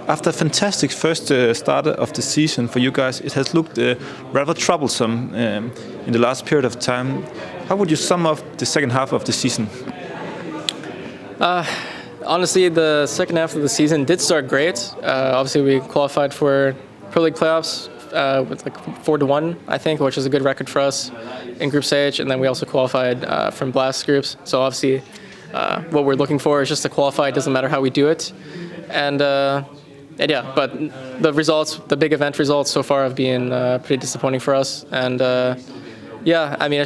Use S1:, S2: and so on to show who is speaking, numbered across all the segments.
S1: After a fantastic first start of the season for you guys, it has looked rather troublesome in the last period of time. How would you sum up the second half of the season?
S2: Honestly, the second half of the season did start great. Obviously, we qualified for Pro League playoffs with like 4-1, I think, which is a good record for us in group stage. And then we also qualified from Blast groups. So obviously, what we're looking for is just to qualify. It doesn't matter how we do it. And yeah, but the results, the big event results so far have been pretty disappointing for us. And yeah, I mean,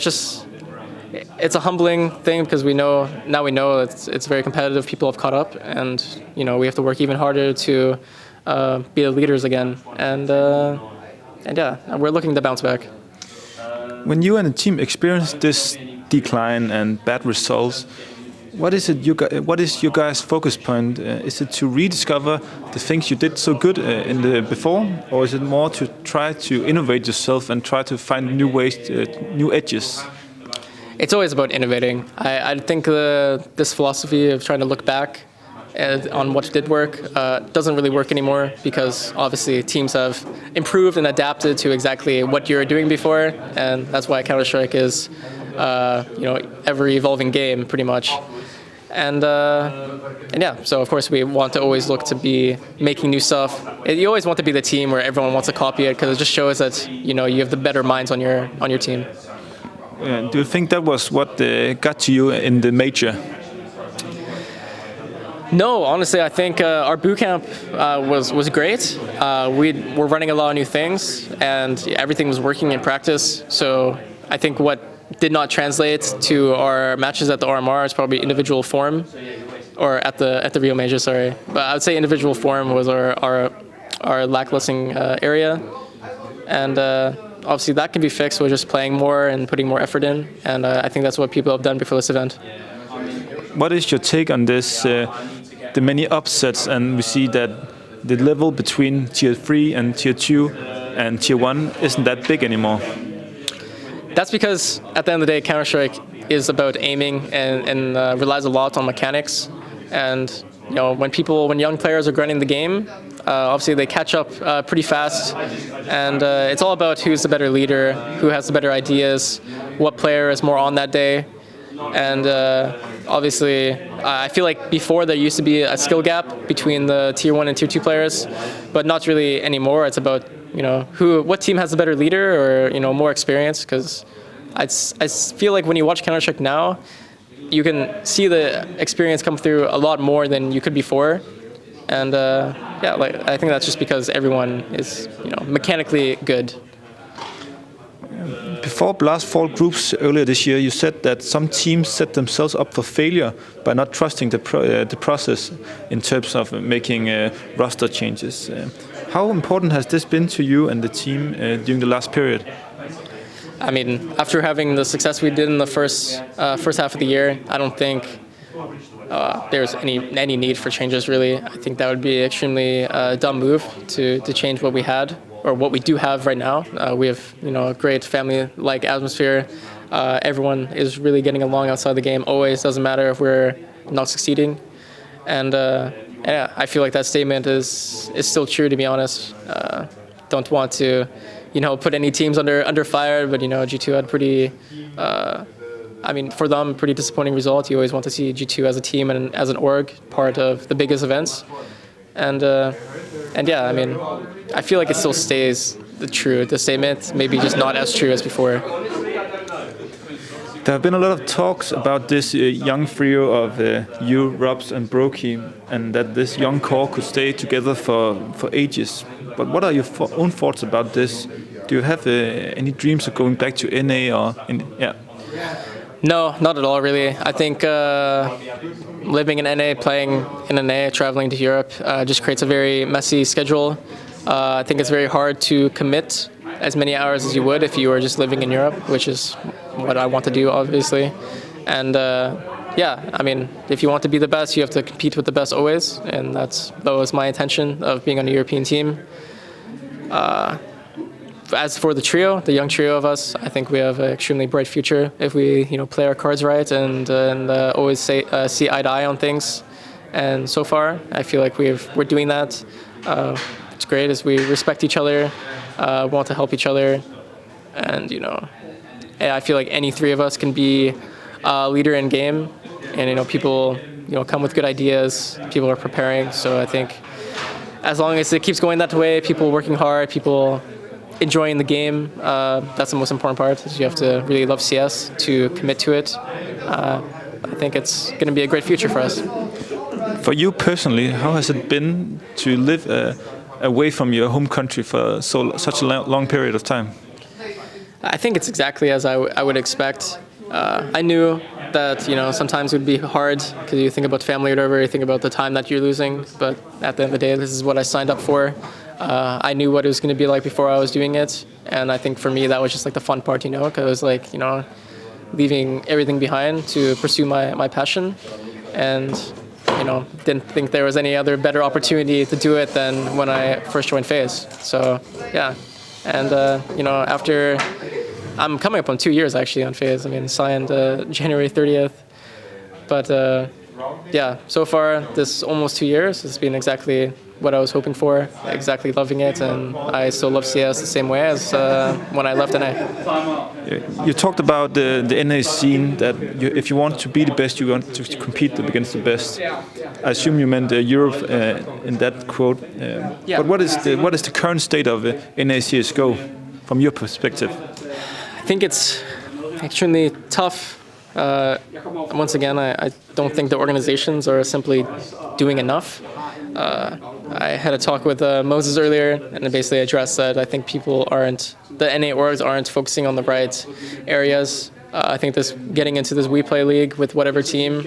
S2: it's a humbling thing because we know it's very competitive. People have caught up, and we have to work even harder to be the leaders again. And yeah, we're looking to bounce back.
S1: When you and the team experience this decline and bad results, what is your guys' focus point? Is it to rediscover the things you did so good in the before, or is it more to try to innovate yourself and try to find new ways, new edges?
S2: It's always about innovating. I think this philosophy of trying to look back on what did work doesn't really work anymore, because obviously teams have improved and adapted to exactly what you're doing before, and that's why Counter-Strike is ever-evolving game pretty much. And yeah, so of course we want to always look to be making new stuff. You always want to be the team where everyone wants to copy it, because it just shows that you have the better minds on your team.
S1: Do you think that was what got to you in the major?
S2: No, honestly, I think our bootcamp was great. We were running a lot of new things, and everything was working in practice. So I think what did not translate to our matches at the RMR is probably individual form, or at the Rio Major, sorry. But I would say individual form was our lacklusting area, and obviously that can be fixed with just playing more and putting more effort in, and I think that's what people have done before this event.
S1: What is your take on this? The many upsets, and we see that the level between tier 3 and tier 2 and tier 1 isn't that big anymore.
S2: That's because at the end of the day, Counter-Strike is about aiming and relies a lot on mechanics. And when young players are grinding the game, obviously they catch up pretty fast, and it's all about who's the better leader, who has the better ideas, what player is more on that day. And obviously, I feel like before there used to be a skill gap between the tier 1 and tier 2 players, but not really anymore. It's about what team has the better leader, or more experience. Because I feel like when you watch Counter-Strike now, you can see the experience come through a lot more than you could before. And yeah, I think that's just because everyone is mechanically good.
S1: Before Blast Fall groups earlier this year, you said that some teams set themselves up for failure by not trusting the process in terms of making roster changes. How important has this been to you and the team during the last period?
S2: I mean, after having the success we did in the first half of the year, I don't think there's any need for changes, really. I think that would be an extremely dumb move to change what we had, or what we do have right now. We have a great family-like atmosphere. Everyone is really getting along outside the game. Always, doesn't matter if we're not succeeding. And yeah, I feel like that statement is still true, to be honest. Don't want to put any teams under fire, but G2 had pretty I mean, for them, pretty disappointing result. You always want to see G2 as a team and as an org part of the biggest events. And yeah, I mean, I feel like it still stays the statement, maybe just not as true as before.
S1: There have been a lot of talks about this young trio of you, Robs, and Brokey, and that this young core could stay together for ages. But what are your own thoughts about this? Do you have any dreams of going back to NA or yeah?
S2: No, not at all, really. I think living in NA, playing in NA, traveling to Europe just creates a very messy schedule. I think it's very hard to commit as many hours as you would if you were just living in Europe, which is what I want to do, obviously. And yeah, I mean, if you want to be the best, you have to compete with the best always, and that was my intention of being on a European team. As for the trio, the young trio of us, I think we have an extremely bright future if we, play our cards right and always see eye to eye on things. And so far, I feel like we're doing that. What's great is we respect each other, want to help each other, and I feel like any three of us can be a leader in game, and people come with good ideas. People are preparing, so I think as long as it keeps going that way, people working hard, people enjoying the game, that's the most important part. Is you have to really love CS to commit to it. I think it's going to be a great future for us.
S1: For you personally, how has it been to live away from your home country for such a long period of time?
S2: I think it's exactly as I would expect. I knew that sometimes it would be hard because you think about family or whatever, you think about the time that you're losing. But at the end of the day, this is what I signed up for. I knew what it was going to be like before I was doing it, and I think for me that was just like the fun part, because it was like leaving everything behind to pursue my passion, and didn't think there was any other better opportunity to do it than when I first joined FaZe. So yeah, and after I'm coming up on 2 years actually on FaZe. I mean, signed January 30th, but yeah, so far this almost 2 years has been exactly what I was hoping for, exactly loving it, and I still love CS the same way as when I left NA.
S1: You talked about the NA scene, that if you want to be the best, you want to compete against the best. I assume you meant Europe in that quote.
S2: Yeah.
S1: But what is the current state of NA CSGO from your perspective?
S2: I think it's extremely tough. Once again, I don't think the organizations are simply doing enough. I had a talk with Moses earlier, and I basically addressed that I think the NA orgs aren't focusing on the right areas. I think getting into this We Play League with whatever team,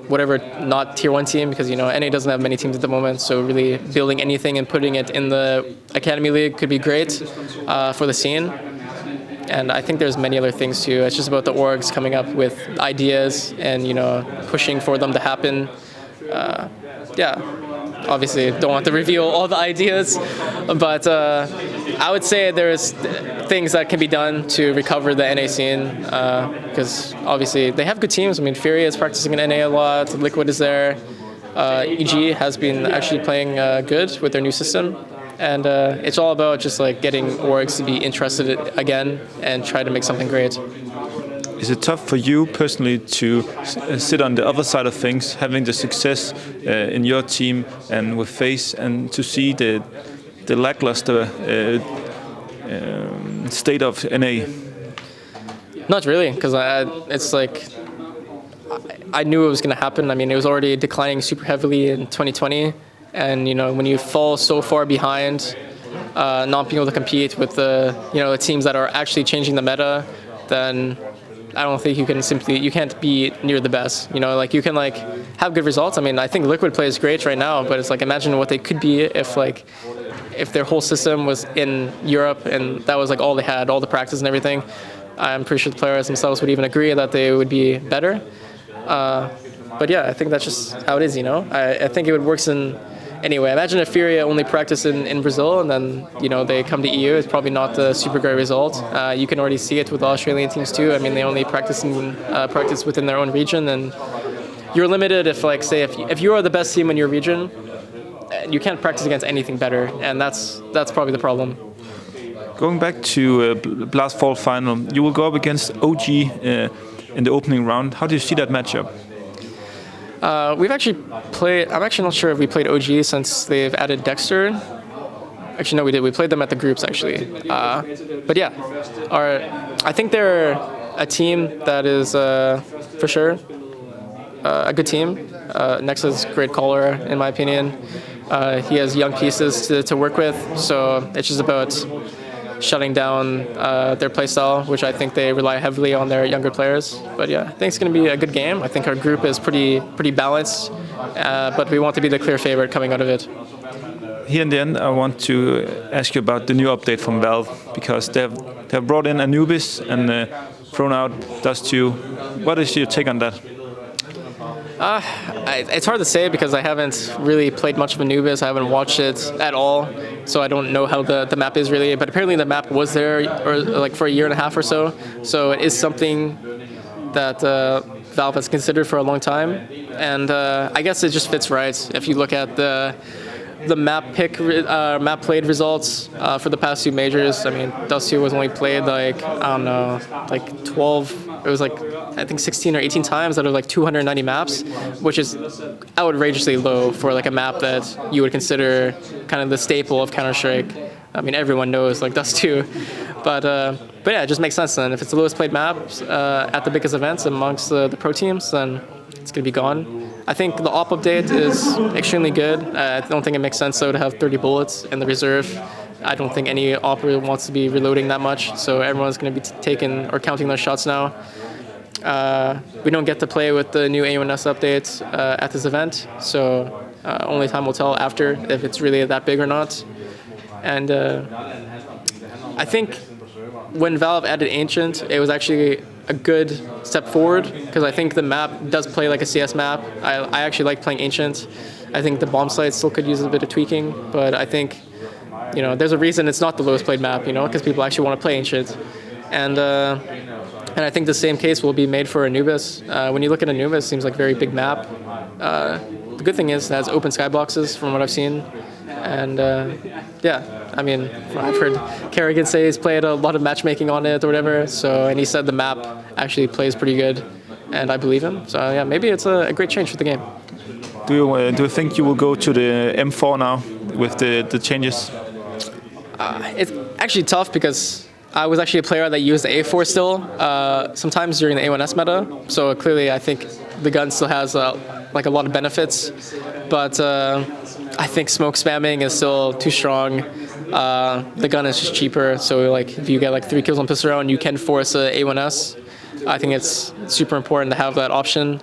S2: whatever not tier 1 team, because NA doesn't have many teams at the moment, so really building anything and putting it in the Academy League could be great for the scene. And I think there's many other things too. It's just about the orgs coming up with ideas and pushing for them to happen. Yeah, obviously don't want to reveal all the ideas, but I would say there's things that can be done to recover the NA scene, because obviously they have good teams. I mean, Fury is practicing in NA a lot. Liquid is there. EG has been actually playing good with their new system. And it's all about just like getting orgs to be interested again and try to make something great.
S1: Is it tough for you personally to sit on the other side of things, having the success in your team and with FaZe, and to see the lackluster state of NA?
S2: Not really, because it's like I knew it was going to happen. I mean, it was already declining super heavily in 2020. And when you fall so far behind, not being able to compete with the teams that are actually changing the meta, then I don't think you can't be near the best. Like you can have good results. I mean, I think Liquid plays great right now, but it's like imagine what they could be if their whole system was in Europe and that was like all they had, all the practice and everything. I'm pretty sure the players themselves would even agree that they would be better. But yeah, I think that's just how it is. I think it would work in. Anyway, imagine if Furia only practiced in Brazil and then, they come to EU. It's probably not a super great result. You can already see it with the Australian teams too. I mean, they only practice within their own region, and you're limited if you are the best team in your region, you can't practice against anything better, and that's probably the problem.
S1: Going back to last fall final, you will go up against OG in the opening round. How do you see that matchup?
S2: We've actually played. I'm actually not sure if we played OG since they've added Dexter. Actually, no, we did. We played them at the groups actually. But yeah, I think they're a team that is for sure a good team. Nexa's a great caller in my opinion. He has young pieces to work with, so it's just about shutting down their playstyle, which I think they rely heavily on their younger players. But yeah, I think it's going to be a good game. I think our group is pretty balanced, but we want to be the clear favorite coming out of it.
S1: Here in the end, I want to ask you about the new update from Valve, because they have brought in Anubis and thrown out Dust2. What is your take on that?
S2: It's hard to say because I haven't really played much of Anubis. I haven't watched it at all, so I don't know how the map is really. But apparently the map was there for a year and a half or so. So it is something that Valve has considered for a long time, and I guess it just fits right. If you look at the map played results for the past 2 majors, I mean, Dust2 was only played like, I don't know, like 12, it was like, I think 16 or 18 times out of like 290 maps, which is outrageously low for like a map that you would consider kind of the staple of Counter-Strike. I mean, everyone knows like Dust2, but yeah, it just makes sense then. If it's the lowest played map at the biggest events amongst the pro teams, then it's gonna be gone. I think the op update is extremely good. I don't think it makes sense though to have 30 bullets in the reserve. I don't think any operator wants to be reloading that much, so everyone's going to be taking or counting those shots now. We don't get to play with the new A1S updates at this event, so only time will tell after if it's really that big or not. And I think when Valve added Ancient, it was actually a good step forward because I think the map does play like a CS map. I actually like playing Ancient. I think the bomb site still could use a bit of tweaking, but I think, you know, there's a reason it's not the lowest played map, you know, because people actually want to play Ancient. And I think the same case will be made for Anubis. When you look at Anubis, it seems like a very big map. The good thing is it has open skyboxes from what I've seen. And yeah, I mean, I've heard Kerrigan say he's played a lot of matchmaking on it or whatever. So, and he said the map actually plays pretty good, and I believe him. So yeah, maybe it's a great change for the game.
S1: Do you think you will go to the M4 now with the changes?
S2: It's actually tough because I was actually a player that used the A4 still, sometimes during the A1S meta. So clearly I think the gun still has like a lot of benefits, but I think smoke spamming is still too strong. The gun is just cheaper, so like if you get like 3 kills on pistol round, you can force a A1S. I think it's super important to have that option.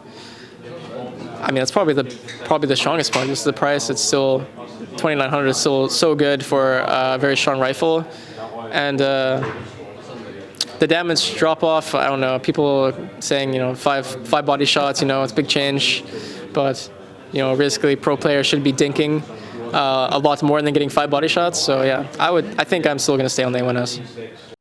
S2: I mean, that's probably the strongest part. Just the price. It's still 2,900 is still so good for a very strong rifle, and the damage drop off. I don't know. People saying, you know, five body shots. You know, it's a big change, but you know, realistically, pro players should be dinking a lot more than getting 5 body shots. So yeah, I think I'm still gonna stay on the A1S.